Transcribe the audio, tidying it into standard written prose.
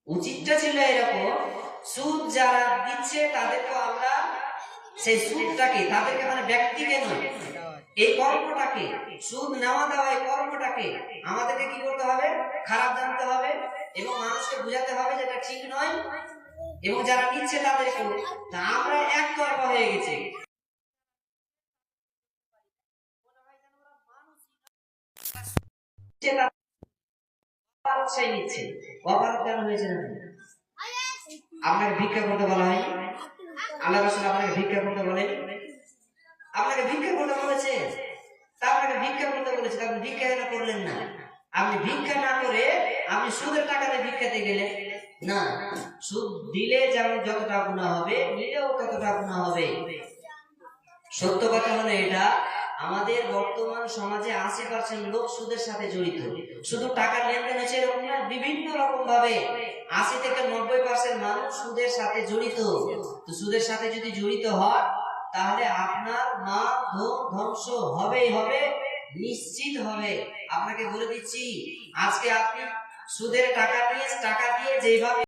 উচিতটা ছিল এরকম, সুদ যারা দিচ্ছে তাদেরকে আমরা সেই সুদটাকে, তাদেরকে মানে ব্যক্তিকে নয়, এই কর্মটাকে, সুদ নেওয়া দেওয়া এই কর্মটাকে আমাদেরকে কি করতে হবে, খারাপ জানতে হবে এবং মানুষকে বুঝাতে হবে যেটা ঠিক নয়, এবং যারা নিচ্ছে তাদেরকেও। তা আমরা একতরফা হয়ে গেছি। আপনাকে ভিক্ষা করতে বলা হয়, আল্লাহ রাসূল আপনাকে ভিক্ষা করতে বলেন, আপনাকে ভিক্ষা করতে বলেছে, তা আপনাকে ভিক্ষা করতে বলেছে, আপনি ভিক্ষা কেন করলেন না? আপনি ভিক্ষা না করে আপনি সুদের টাকাতে ভিক্ষাতে গেলেন না। সুদ দিলে যেমন যতটা গুনাহ হবে, নিলেও ততটা গুনাহ হবে। সত্য কথা হলো এটা, আমাদের বর্তমান সমাজে 80% লোক সুদের সাথে জড়িত। শুধু টাকা লেনদেন হচ্ছে এরকম না, বিভিন্ন রকম ভাবে 80 থেকে 90% মানুষ সুদের সাথে জড়িত। তো সুদের সাথে যদি জড়িত হয় তাহলে আপনার মা ধন ধ্বংস হবেই হবে, নিশ্চিত হবে। আপনাকে বলে দিচ্ছি, আজকে আপনি সুদের টাকা দিয়ে যেভাবে